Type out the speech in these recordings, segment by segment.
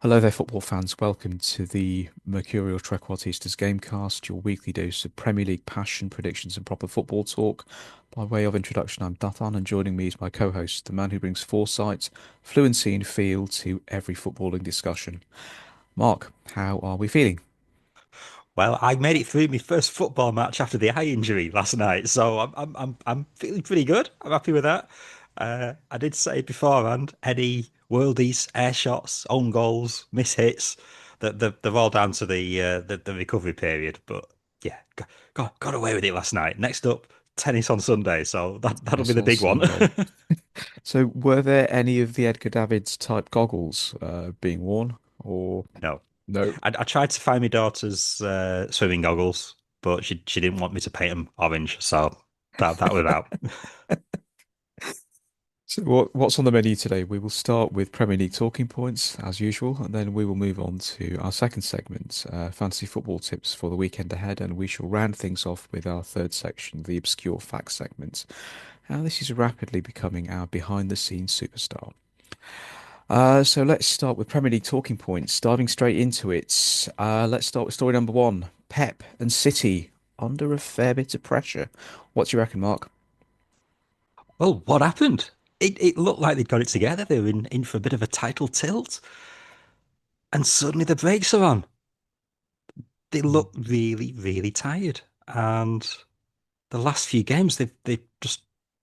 Hello there, football fans. Welcome to the Mercurial Trequartistas Gamecast, your weekly dose of Premier League passion, predictions, and proper football talk. By way of introduction, I'm Dathan, and joining me is my co-host, the man who brings foresight, fluency, and feel to every footballing discussion. Mark, how are we feeling? Well, I made it through my first football match after the eye injury last night, so I'm feeling pretty good. I'm happy with that. I did say beforehand, any worldies, air shots, own goals, miss hits, that they're all down to the recovery period. But yeah, got away with it last night. Next up, tennis on Sunday, so that'll be Yes, the on big one. Sunday. So, were there any of the Edgar Davids type goggles being worn, or No, no? I tried to find my daughter's swimming goggles, but she didn't want me to paint them orange, so that was out. So what's on the menu today? We will start with Premier League talking points as usual, and then we will move on to our second segment, fantasy football tips for the weekend ahead, and we shall round things off with our third section, the obscure facts segment. Now this is rapidly becoming our behind-the-scenes superstar. So let's start with Premier League talking points. Diving straight into it, let's start with story number one: Pep and City under a fair bit of pressure. What do you reckon, Mark? Well, what happened? It looked like they'd got it together. They were in for a bit of a title tilt, and suddenly the brakes are on. They look really, really tired. And the last few games, they just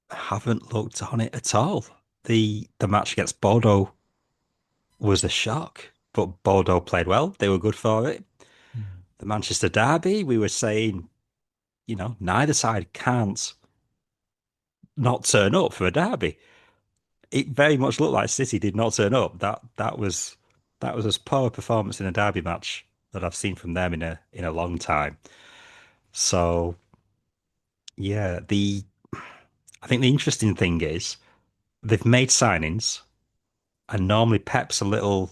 haven't looked on it at all. The match against Bordeaux was a shock, but Bordeaux played well. They were good for it. Mm. The Manchester derby, we were saying, neither side can't not turn up for a derby. It very much looked like City did not turn up. That was as poor a performance in a derby match that I've seen from them in a long time. So yeah, the I think the interesting thing is they've made signings, and normally Pep's a little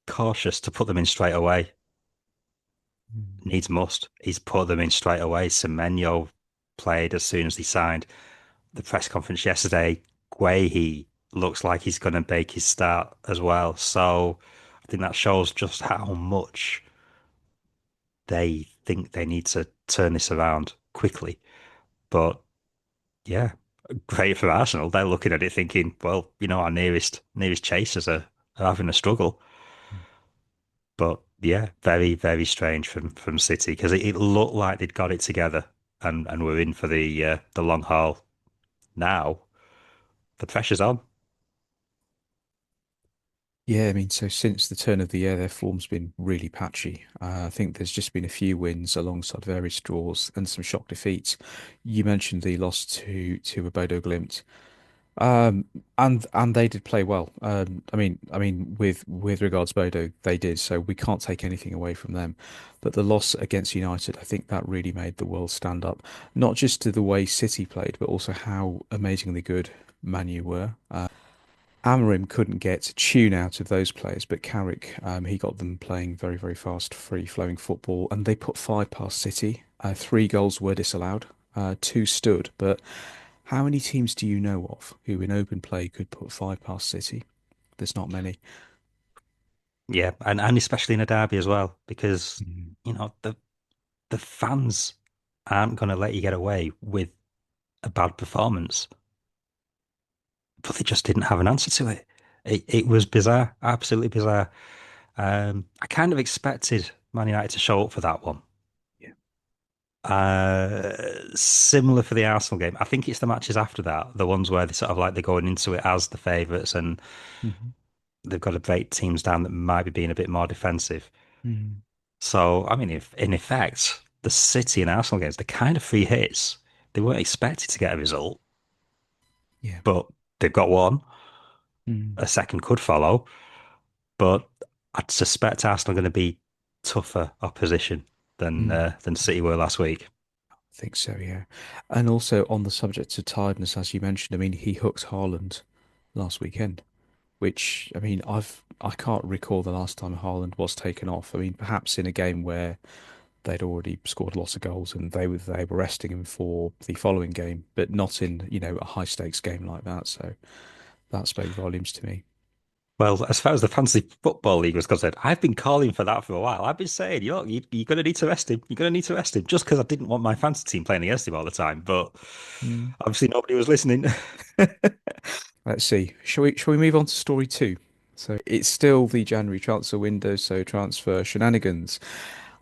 cautious to put them in straight away. Mm. Needs must. He's put them in straight away. Semenyo played as soon as he signed. The press conference yesterday, Guehi looks like he's going to make his start as well. So I think that shows just how much they think they need to turn this around quickly. But yeah, great for Arsenal. They're looking at it thinking, well, our nearest chasers are having a struggle. But yeah, very, very strange from City because it looked like they'd got it together and were in for the long haul. Now the pressure's on. Yeah, I mean, so since the turn of the year, their form's been really patchy. I think there's just been a few wins alongside various draws and some shock defeats. You mentioned the loss to Bodo Glimt, um, and they did play well. I mean, with regards Bodo, they did. So we can't take anything away from them. But the loss against United, I think that really made the world stand up, not just to the way City played, but also how amazingly good Man U were. Amarim couldn't get a tune out of those players, but Carrick, he got them playing very, very fast, free-flowing football, and they put five past City. Three goals were disallowed, two stood. But how many teams do you know of who, in open play, could put five past City? There's not many. Yeah, and especially in a derby as well, because Mm. the fans aren't going to let you get away with a bad performance, but they just didn't have an answer to it. It was bizarre, absolutely bizarre. I kind of expected Man United to show up for that one. Yeah. Similar for the Arsenal game. I think it's the matches after that, the ones where they sort of like they're going into it as the favourites and Mhm. they've got to break teams down that might be being a bit more defensive. Mhm. So, I mean, if in effect, the City and Arsenal games, they're kind of free hits. They weren't expected to get a result, Yeah. but they've got one. Mm. A second could follow, but I'd suspect Arsenal are going to be tougher opposition Mm. than City were last week. I think so, yeah. And also on the subject of tiredness, as you mentioned, I mean, he hooked Haaland last weekend. Which I mean, I can't recall the last time Haaland was taken off. I mean, perhaps in a game where they'd already scored lots of goals and they were resting him for the following game, but not in, a high stakes game like that. So that spoke volumes to me. Well, as far as the fantasy football league was concerned, I've been calling for that for a while. I've been saying, you're going to need to rest him. You're going to need to rest him just because I didn't want my fantasy team playing against him all the time. But Mm. obviously, nobody was listening. Let's see. Shall we move on to story two? So it's still the January transfer window, so transfer shenanigans.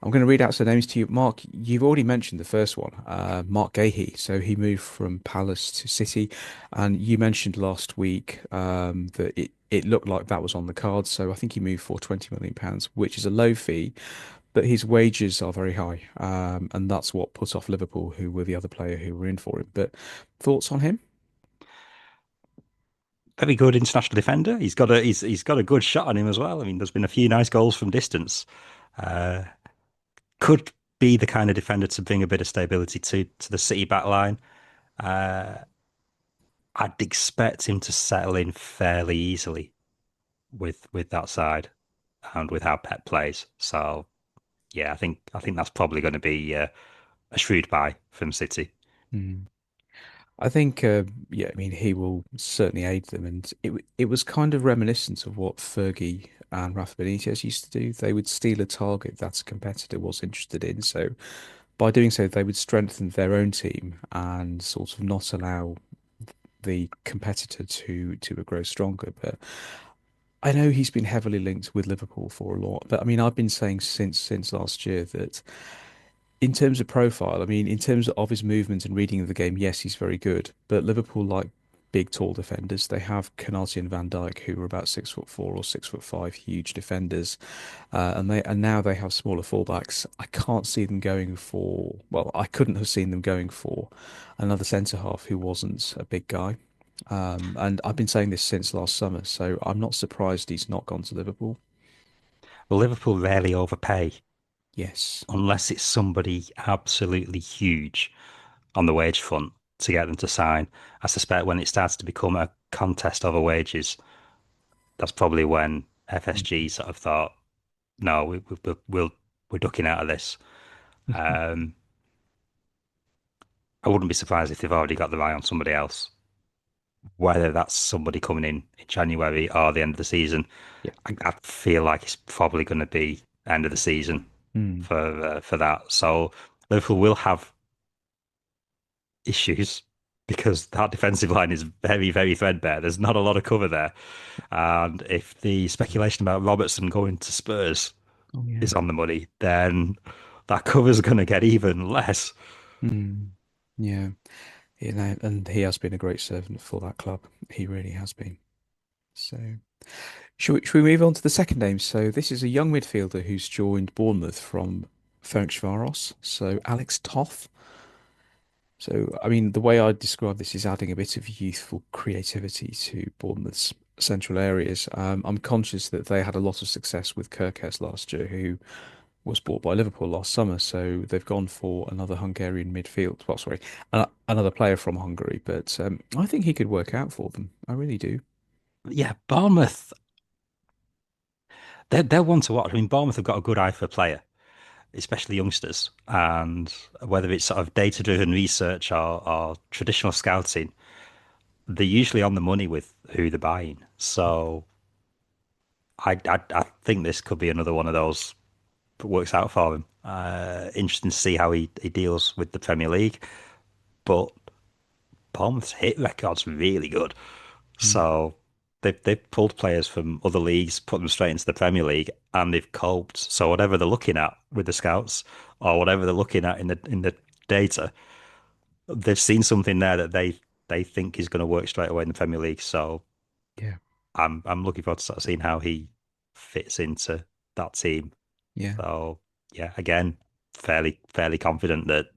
I'm going to read out some names to you. Mark, you've already mentioned the first one, Mark Gahey. So he moved from Palace to City, and you mentioned last week that it looked like that was on the cards. So I think he moved for £20 million, which is a low fee, but his wages are very high, and that's what put off Liverpool, who were the other player who were in for him. But thoughts on him? Very good international defender. He's got a good shot on him as well. I mean, there's been a few nice goals from distance. Uh, could be the kind of defender to bring a bit of stability to the City back line. Uh, I'd expect him to settle in fairly easily with that side and with how Pep plays. So yeah, I think that's probably going to be a shrewd buy from City. Hmm. I think, yeah, I mean, he will certainly aid them, and it was kind of reminiscent of what Fergie and Rafa Benitez used to do. They would steal a target that a competitor was interested in, so by doing so, they would strengthen their own team and sort of not allow the competitor to grow stronger. But I know he's been heavily linked with Liverpool for a lot, but I mean, I've been saying since last year that in terms of profile, I mean, in terms of his movement and reading of the game, yes, he's very good. But Liverpool like big, tall defenders. They have Canati and Van Dijk, who are about 6'4" or 6'5", huge defenders, and now they have smaller fullbacks. I can't see them going for. Well, I couldn't have seen them going for another centre half who wasn't a big guy. And I've been saying this since last summer, so I'm not surprised he's not gone to Liverpool. Well, Liverpool rarely overpay Yes. unless it's somebody absolutely huge on the wage front to get them to sign. I suspect when it starts to become a contest over wages, that's probably when FSG Mhm. sort of thought, no, we're ducking out of this. Um, I wouldn't be surprised if they've already got their eye on somebody else, whether that's somebody coming in January or the end of the season. Yeah. I feel like it's probably going to be end of the season Mm. for that. So Liverpool will have issues because that defensive line is very, very threadbare. There's not a lot of cover there. And if the speculation about Robertson going to Spurs Oh yeah. is on the money, then that cover's going to get even less. Mm. Yeah. And he has been a great servant for that club. He really has been. So, should we move on to the second name? So, this is a young midfielder who's joined Bournemouth from Ferencváros. So, Alex Toth. So, I mean, the way I describe this is adding a bit of youthful creativity to Bournemouth's central areas. I'm conscious that they had a lot of success with Kirkes last year, who was bought by Liverpool last summer. So they've gone for another Hungarian midfield. Well, sorry, another player from Hungary. But I think he could work out for them. I really do. Yeah, Bournemouth, they're one to watch. I mean, Bournemouth have got a good eye for a player, especially youngsters. And whether it's sort of data-driven research or traditional scouting, they're usually on the money with who they're buying. So I think this could be another one of those that works out for him. Interesting to see how he deals with the Premier League. But Bournemouth's hit record's really good. Mm. So they've pulled players from other leagues, put them straight into the Premier League, and they've coped. So whatever they're looking at with the scouts, or whatever they're looking at in the data, they've seen something there that they think is going to work straight away in the Premier League. So Yeah, I'm looking forward to sort of seeing how he fits into that team. yeah, So yeah, again, fairly confident that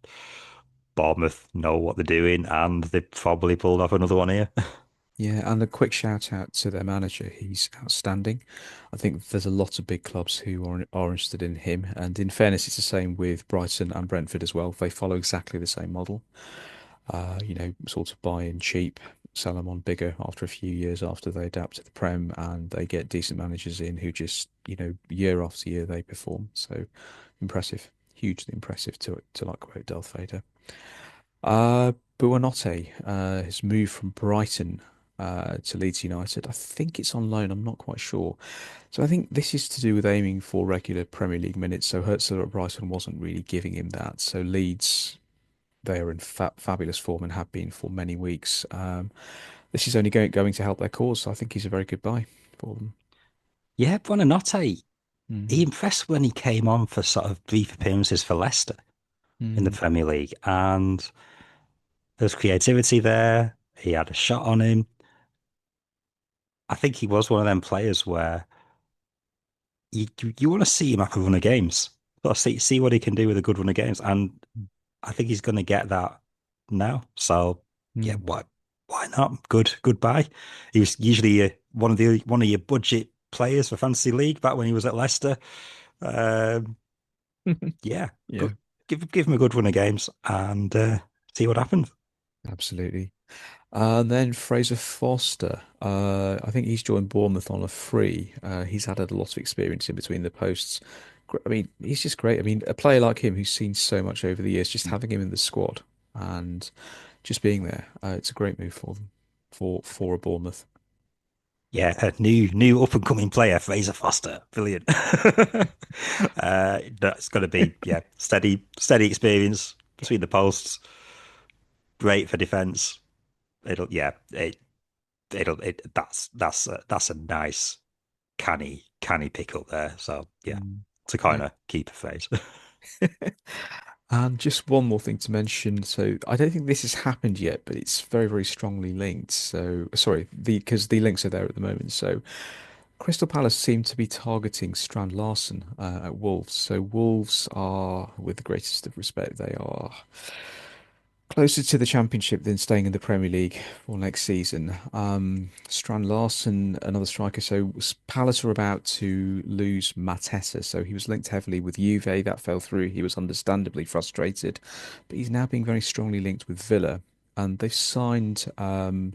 Bournemouth know what they're doing, and they probably pulled off another one here. yeah. And a quick shout out to their manager. He's outstanding. I think there's a lot of big clubs who are interested in him. And in fairness, it's the same with Brighton and Brentford as well. They follow exactly the same model. Sort of buy in cheap, sell them on bigger after a few years after they adapt to the Prem, and they get decent managers in who just, year after year they perform. So impressive, hugely impressive to like quote Darth Vader. Buonanotte has moved from Brighton. to Leeds United. I think it's on loan. I'm not quite sure. So I think this is to do with aiming for regular Premier League minutes. So Herzl at Brighton wasn't really giving him that. So Leeds, they are in fabulous form and have been for many weeks. This is only going to help their cause. So I think he's a very good buy for them. Yeah, Buonanotte, he Mm. impressed when he came on for sort of brief appearances for Leicester in the Mm. Premier League. And there's creativity there. He had a shot on him. I think he was one of them players where you want to see him have a run of games. Got to see what he can do with a good run of games. And I think he's going to get that now. So yeah, Mm. why not? Good buy. He was usually one of your budget players for Fantasy League back when he was at Leicester. Um, yeah, Yeah, good. Give him a good run of games and see what happens. absolutely. And then Fraser Foster, I think he's joined Bournemouth on a free. He's had a lot of experience in between the posts. I mean, he's just great. I mean, a player like him who's seen so much over the years, just having him in the squad and just being there, it's a great move for them, for a Bournemouth. Yeah, a new up and coming player, Fraser Foster. Brilliant. That's going to be steady experience between the posts. Great for defense. It'll yeah it it'll it that's a nice canny pick up there. So yeah, Mm. to kind Yeah. of keep a phrase. And just one more thing to mention. So I don't think this has happened yet, but it's very, very strongly linked. So sorry, because the links are there at the moment. So Crystal Palace seem to be targeting Strand Larson at Wolves. So Wolves are, with the greatest of respect, they are closer to the Championship than staying in the Premier League for next season. Strand Larson, another striker. So Palace are about to lose Mateta. So he was linked heavily with Juve. That fell through. He was understandably frustrated, but he's now being very strongly linked with Villa. And they've signed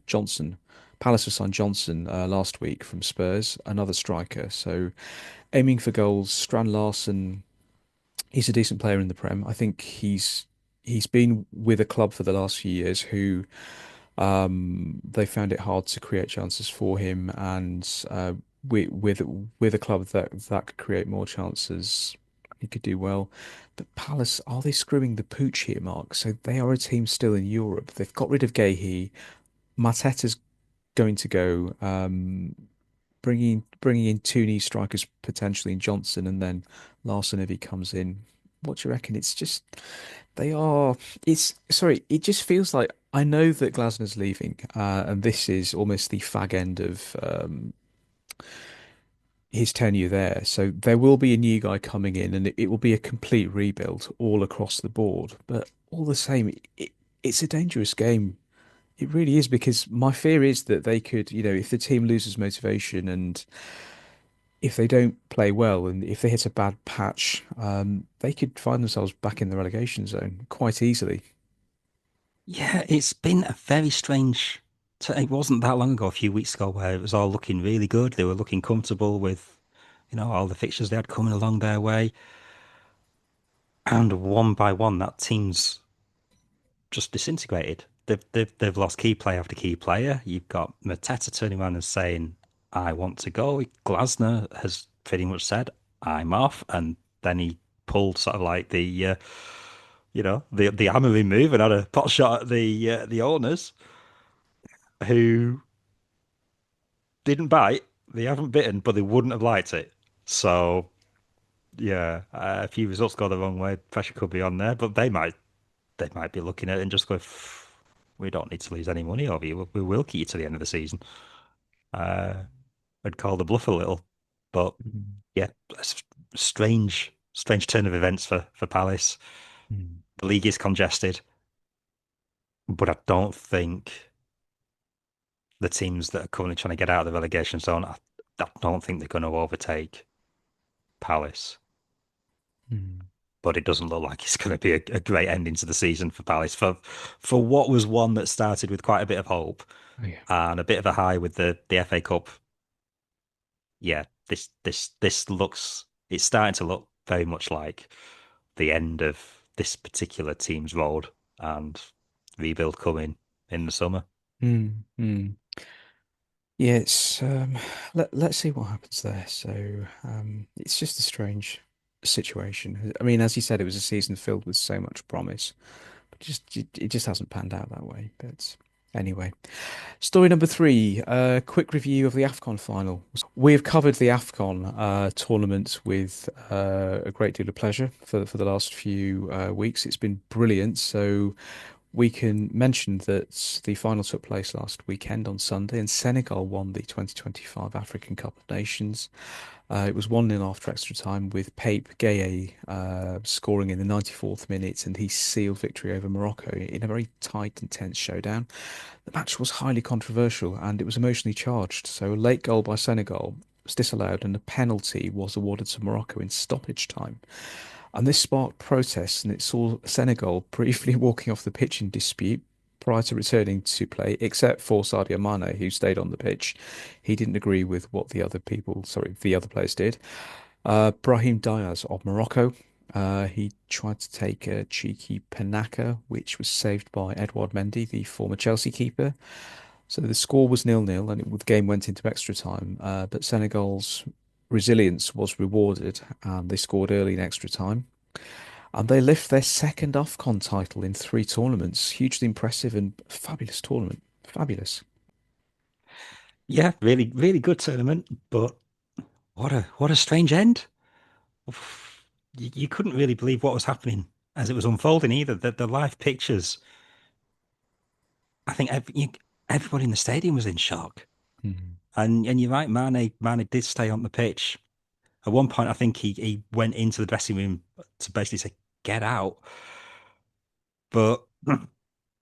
Johnson. Palace have signed Johnson last week from Spurs, another striker. So aiming for goals, Strand Larson, he's a decent player in the Prem. I think he's been with a club for the last few years who they found it hard to create chances for him, and with a club that could create more chances, he could do well. But Palace, are they screwing the pooch here, Mark? So they are a team still in Europe. They've got rid of Gahey. Mateta's going to go. Bringing in two knee strikers potentially in Johnson and then Larson if he comes in. What do you reckon? It's just they are. It's sorry. It just feels like I know that Glasner's leaving, and this is almost the fag end of his tenure there. So there will be a new guy coming in, and it will be a complete rebuild all across the board. But all the same, it's a dangerous game. It really is because my fear is that they could, if the team loses motivation and if they don't play well and if they hit a bad patch, they could find themselves back in the relegation zone quite easily. Yeah, it's been a very strange. It wasn't that long ago, a few weeks ago, where it was all looking really good. They were looking comfortable with, all the fixtures they had coming along their way. And one by one, that team's just disintegrated. They've lost key player after key player. You've got Mateta turning around and saying, "I want to go." Glasner has pretty much said, "I'm off," and then he pulled sort of like the hammering move and had a pot shot at the owners who didn't bite. They haven't bitten, but they wouldn't have liked it. So yeah, a few results go the wrong way. Pressure could be on there, but they might be looking at it and just go, we don't need to lose any money over you. We will keep you to the end of the season. Uh, I'd call the bluff a little, but Mm. yeah, strange turn of events for Palace. Mm. The league is congested, but I don't think the teams that are currently trying to get out of the relegation zone, I don't think they're going to overtake Palace. Mm. But it doesn't look like it's going to be a great ending to the season for Palace for what was one that started with quite a bit of hope Oh, yeah. and a bit of a high with the FA Cup. Yeah, this looks it's starting to look very much like the end of this particular team's road and rebuild coming in the summer. Mm. Mm. Yeah, it's let's see what happens there. So it's just a strange situation. I mean, as you said, it was a season filled with so much promise, but it just hasn't panned out that way. But anyway, story number three, quick review of the AFCON final. We have covered the AFCON tournament with a great deal of pleasure for the last few weeks. It's been brilliant. So we can mention that the final took place last weekend on Sunday, and Senegal won the 2025 African Cup of Nations. It was 1-0 after extra time, with Pape Gueye scoring in the 94th minute, and he sealed victory over Morocco in a very tight and tense showdown. The match was highly controversial and it was emotionally charged, so a late goal by Senegal was disallowed and a penalty was awarded to Morocco in stoppage time. And this sparked protests and it saw Senegal briefly walking off the pitch in dispute prior to returning to play, except for Sadio Mane, who stayed on the pitch. He didn't agree with what the other players did. Brahim Diaz of Morocco. He tried to take a cheeky Panaka, which was saved by Edouard Mendy, the former Chelsea keeper. So the score was 0-0, and the game went into extra time. But Senegal's resilience was rewarded, and they scored early in extra time. And they lift their second AFCON title in three tournaments. Hugely impressive and fabulous tournament. Fabulous. Yeah, really, really good tournament, but what a strange end. You couldn't really believe what was happening as it was unfolding either. The live pictures, I think everybody in the stadium was in shock. Mm. And you're right, Mane did stay on the pitch. At one point, I think he went into the dressing room to basically say, "Get out." But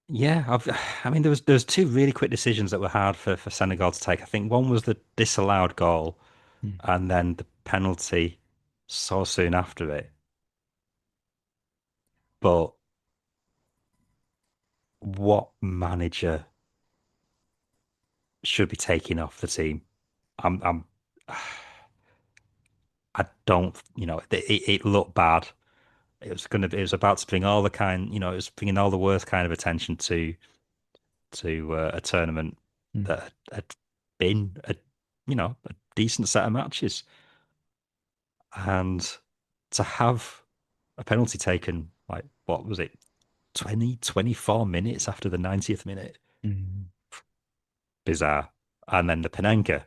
yeah, I mean, there was two really quick decisions that were hard for Senegal to take. I think one was the disallowed goal, Mm. and then the penalty so soon after it. But what manager should be taking off the team? I'm I don't, it looked bad. It was about to bring all the kind, it was bringing all the worst kind of attention to a tournament Mm. that had been a decent set of matches, and to have a penalty taken, like, what was it, 24 minutes after the 90th minute? Mm. Bizarre. And then the Penenka.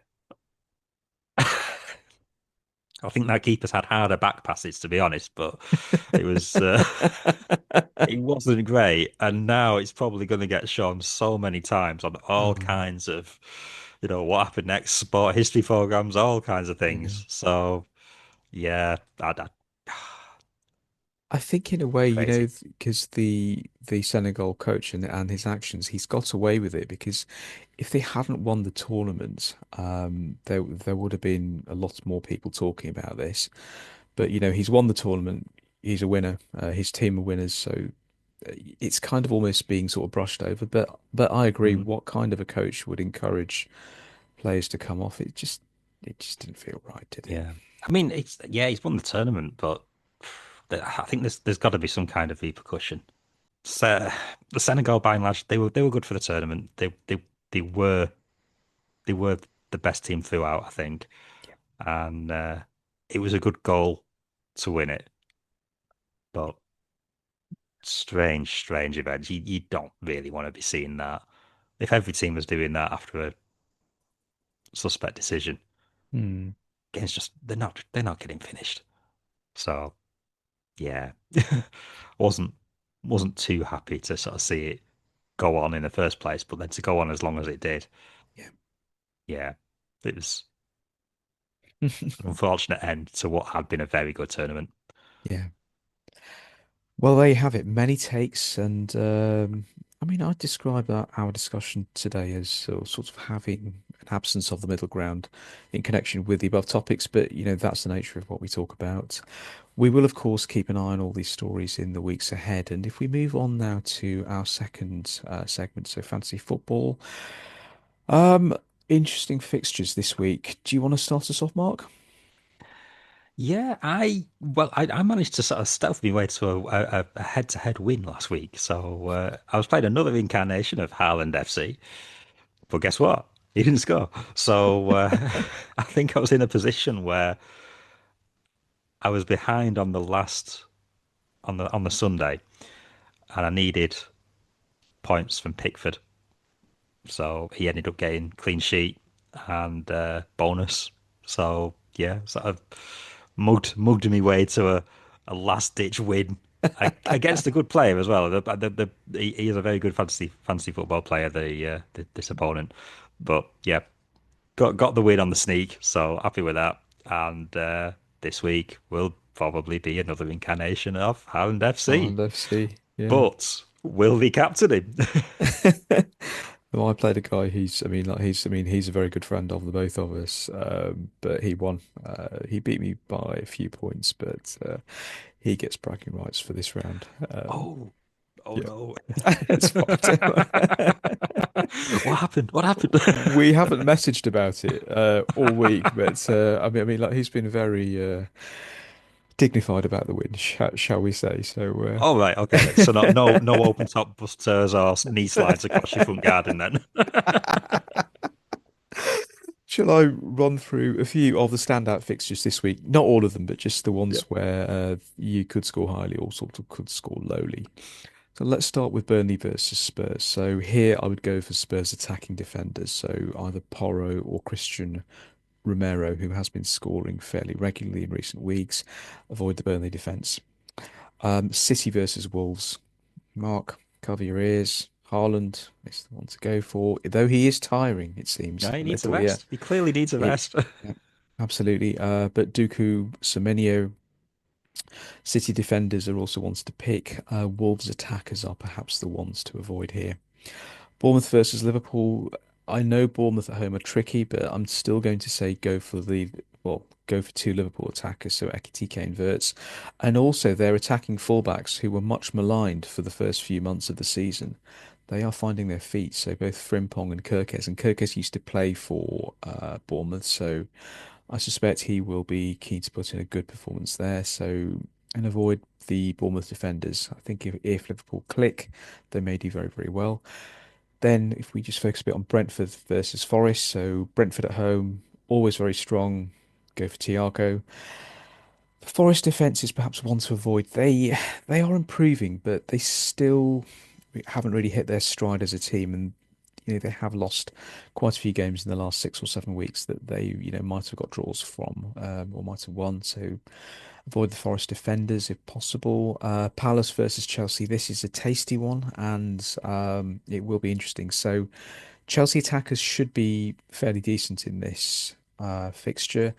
I think that keeper's had harder back passes, to be honest, but it was it wasn't great. And now it's probably going to get shown so many times on all Oh, kinds of, what happened next, sport history programs, all kinds of yeah. things. So yeah, I think in a way, crazy. because the Senegal coach and his actions, he's got away with it because if they hadn't won the tournament, there would have been a lot more people talking about this. But he's won the tournament. He's a winner. His team are winners, so it's kind of almost being sort of brushed over. But I agree. Mhm. What kind of a coach would encourage players to come off? It just didn't feel right, did it? Yeah, I mean, he's won the tournament, but I think there's got to be some kind of repercussion. So the Senegal, by and large, they were good for the tournament. They were they were the best team throughout, I think, Yeah. and it was a good goal to win it. But strange event. You don't really want to be seeing that. If every team was doing that after a suspect decision, Hmm. games just they're not getting finished. So yeah, wasn't wasn't too happy to sort of see it go on in the first place, but then to go on as long as it did, Yeah. yeah, it was an unfortunate end to what had been a very good tournament. Yeah. Well, there you have it. Many takes, and I mean, I'd describe our discussion today as sort of having an absence of the middle ground in connection with the above topics. But that's the nature of what we talk about. We will, of course, keep an eye on all these stories in the weeks ahead. And if we move on now to our second segment, so fantasy football. Um, Interesting fixtures this week. Do you want to start us off, Mark? Yeah, I managed to sort of stealth my way to a head-to-head win last week. So I was playing another incarnation of Haaland FC. But guess what? he didn't score. So I think I was in a position where I was behind on the last on the Sunday, and I needed points from Pickford. So he ended up getting clean sheet and bonus. So yeah, sort of mugged me way to a last ditch win against a good player as well. He is a very good fantasy football player. This opponent, but yeah, got the win on the sneak. So happy with that. And this week will probably be another incarnation of Highland FC, Ireland FC, yeah. but will be captaining. Well, I played a guy. He's a very good friend of the both of us. But he won. He beat me by a few points, but he gets bragging rights for this round. Oh, oh Yeah, no. it's fine. What happened? What happened? We haven't messaged about it all week, but like he's been very dignified about the win, shall we say? So, All right, okay then. So no open top busters or knee slides across your front garden then. shall I run through a few of the standout fixtures this week? Not all of them, but just the Yeah. ones where you could score highly or sort of could score lowly. So let's start with Burnley versus Spurs. So here I would go for Spurs attacking defenders. So either Porro or Christian Romero, who has been scoring fairly regularly in recent weeks. Avoid the Burnley defence. City versus Wolves. Mark, cover your ears. Haaland is the one to go for, though he is tiring, it seems No, he a needs a little. Yeah, rest. He clearly needs a he, rest. yeah, absolutely. But Dooku, Semenyo, City defenders are also ones to pick. Wolves attackers are perhaps the ones to avoid here. Bournemouth versus Liverpool. I know Bournemouth at home are tricky, but I'm still going to say go for two Liverpool attackers, so Ekitike and Wirtz, and also their attacking fullbacks who were much maligned for the first few months of the season. They are finding their feet, so both Frimpong and Kirkes used to play for Bournemouth, so I suspect he will be keen to put in a good performance there. So and avoid the Bournemouth defenders. I think if Liverpool click, they may do very, very well. Then, if we just focus a bit on Brentford versus Forest, so Brentford at home, always very strong. Go for Thiago. Forest defense is perhaps one to avoid. They are improving, but they still haven't really hit their stride as a team, and they have lost quite a few games in the last 6 or 7 weeks that they might have got draws from or might have won. So avoid the Forest defenders if possible. Palace versus Chelsea. This is a tasty one, and it will be interesting. So Chelsea attackers should be fairly decent in this fixture,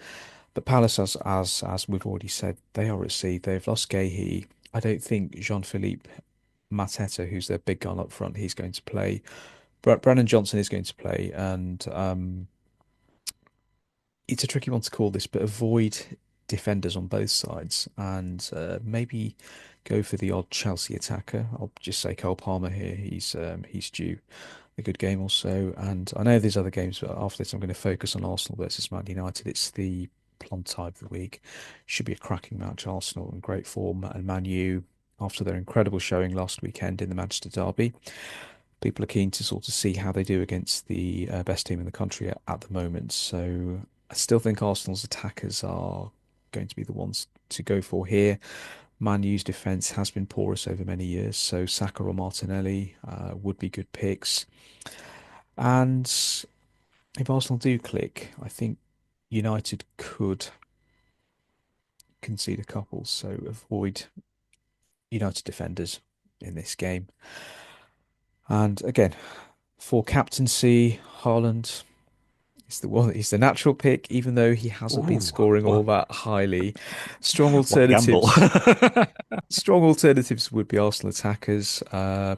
but Palace, as we've already said, they are at sea. They've lost Gahey. I don't think Jean-Philippe Mateta, who's their big gun up front, he's going to play. Brandon Johnson is going to play, and it's a tricky one to call this, but avoid defenders on both sides and maybe go for the odd Chelsea attacker. I'll just say Cole Palmer here. He's due a good game or so. And I know there's other games, but after this, I'm going to focus on Arsenal versus Man United. It's the plum tie of the week. Should be a cracking match. Arsenal in great form, and Man U, after their incredible showing last weekend in the Manchester Derby, people are keen to sort of see how they do against the best team in the country at the moment. So I still think Arsenal's attackers are going to be the ones to go for here. Man U's defence has been porous over many years, so Saka or Martinelli would be good picks. And if Arsenal do click, I think United could concede a couple, so avoid United defenders in this game. And again, for captaincy, Haaland is the one. He's the natural pick, even though he hasn't been Ooh, scoring all what that highly. Strong what a gamble. alternatives. Strong alternatives would be Arsenal attackers,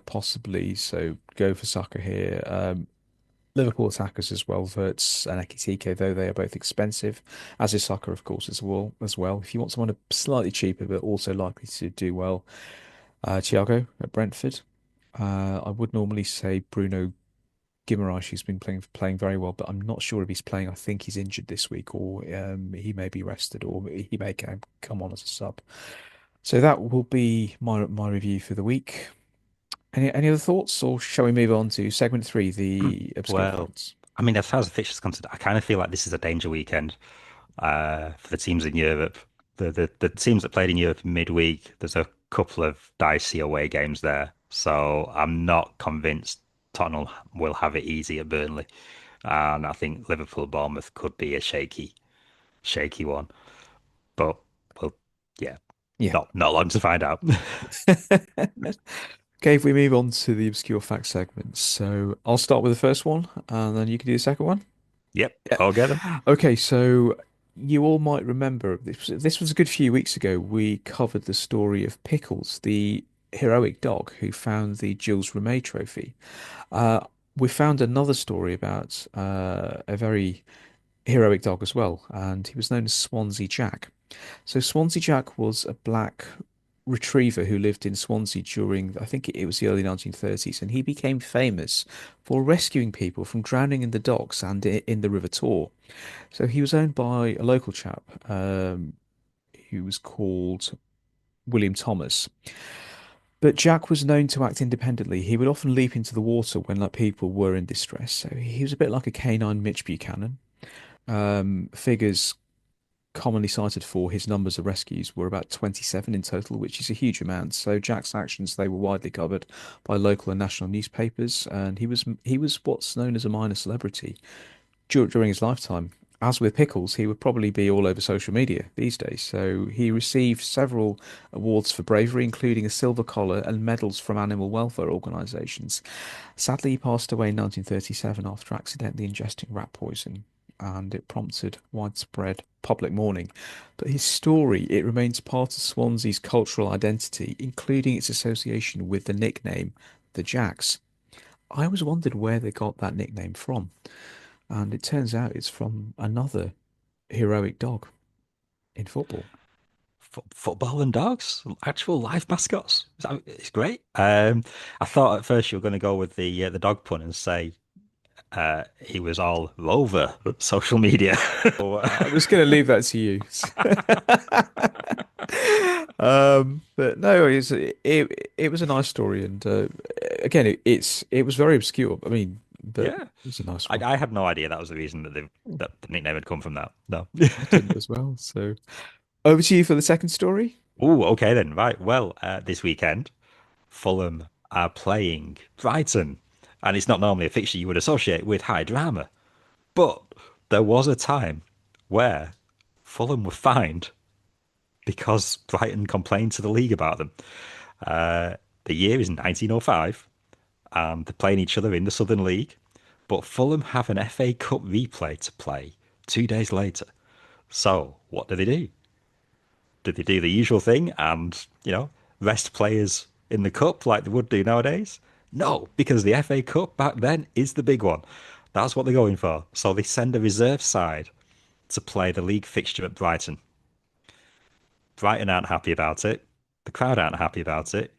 possibly. So go for Saka here. Liverpool attackers as well, Wirtz and Ekitike, though they are both expensive, as is Saka, of course, as well. As well, if you want someone slightly cheaper but also likely to do well, Thiago at Brentford. I would normally say Bruno Guimaraes, who's been playing very well, but I'm not sure if he's playing. I think he's injured this week, or he may be rested, or he may come on as a sub. So that will be my review for the week. Any other thoughts, or shall we move on to segment three, the obscure Well, frauds? I mean, as far as the fixtures concerned, I kind of feel like this is a danger weekend for the teams in Europe. The teams that played in Europe midweek, there's a couple of dicey away games there. So I'm not convinced Tottenham will have it easy at Burnley. And I think Liverpool Bournemouth could be a shaky one. But well, yeah, Yeah. not long to find out. Okay, if we move on to the obscure fact segment. So I'll start with the first one, and then you can do the second one. Yep, Yeah. go get them. Okay, so you all might remember this was a good few weeks ago. We covered the story of Pickles, the heroic dog who found the Jules Rimet trophy. Uh, we found another story about a very heroic dog as well, and he was known as Swansea Jack. So Swansea Jack was a black retriever who lived in Swansea during, I think it was the early 1930s, and he became famous for rescuing people from drowning in the docks and in the River Tor. So he was owned by a local chap who was called William Thomas. But Jack was known to act independently. He would often leap into the water when like people were in distress. So he was a bit like a canine Mitch Buchanan. Figures commonly cited for his numbers of rescues were about 27 in total, which is a huge amount. So Jack's actions, they were widely covered by local and national newspapers, and he was what's known as a minor celebrity during his lifetime. As with Pickles, he would probably be all over social media these days. So he received several awards for bravery, including a silver collar and medals from animal welfare organisations. Sadly, he passed away in 1937 after accidentally ingesting rat poison, and it prompted widespread public mourning. But his story, it remains part of Swansea's cultural identity, including its association with the nickname the Jacks. I always wondered where they got that nickname from, and it turns out it's from another heroic dog in football. Football and dogs, actual live mascots. It's great. I thought at first you were going to go with the dog pun and say he was all over social media. I'm just going to leave that to you. But no, it was a nice story, and again, it was very obscure. I mean, but Yeah, it was a nice one. I had no idea that was the reason that the nickname had come from that. No. I didn't as well. So over to you for the second story. Oh, okay then. Right. Well, this weekend, Fulham are playing Brighton, and it's not normally a fixture you would associate with high drama. But there was a time where Fulham were fined because Brighton complained to the league about them. The year is 1905, and they're playing each other in the Southern League. But Fulham have an FA Cup replay to play 2 days later. So what do? Did they do the usual thing and, rest players in the cup like they would do nowadays? No, because the FA Cup back then is the big one. That's what they're going for. So they send a reserve side to play the league fixture at Brighton. Brighton aren't happy about it. The crowd aren't happy about it.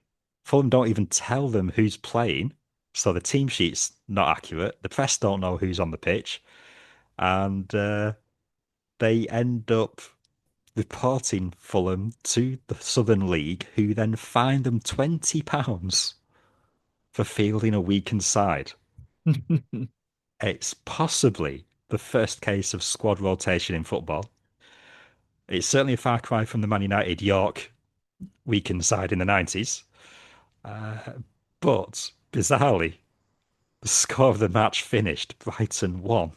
Fulham don't even tell them who's playing. So the team sheet's not accurate. The press don't know who's on the pitch. And they end up reporting Fulham to the Southern League, who then fined them £20 for fielding a weakened side. It's possibly the first case of squad rotation in football. It's certainly a far cry from the Man United York weakened side in the 90s. But bizarrely, the score of the match finished Brighton 1,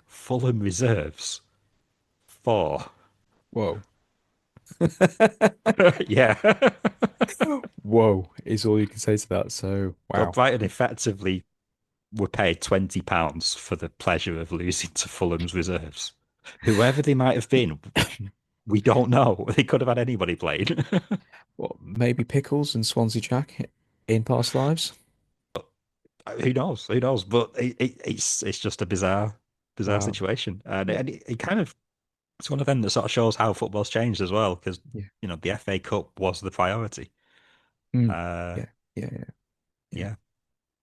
Fulham reserves 4. Whoa. Yeah. Whoa is all you can say to that. So, So wow. Brighton effectively were paid £20 for the pleasure of losing to Fulham's reserves. Whoever they might have been, we don't know. They could have had anybody played. Well, maybe Pickles and Swansea Jack in past lives. Who knows? Who knows? But it's just a bizarre Wow. situation, and Yeah. it kind of it's one of them that sort of shows how football's changed as well, because Yeah. the FA Cup was the priority. Mm. Uh, Yeah. Yeah. Yeah. Yeah. yeah,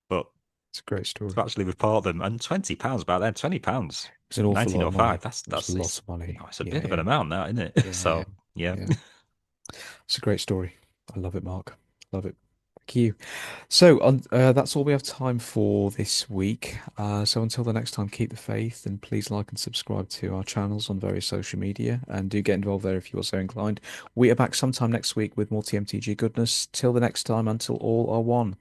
but It's a great to story. actually report them and £20 back then, £20 It's an in awful lot of money. 1905. It was a lot It's of money. it's a Yeah. bit of an Yeah. amount now, isn't it? Yeah. Yeah. So yeah. Yeah. It's a great story. I love it, Mark. Love it. Thank you. So that's all we have time for this week. So until the next time, keep the faith and please like and subscribe to our channels on various social media and do get involved there if you are so inclined. We are back sometime next week with more TMTG goodness. Till the next time, until all are one.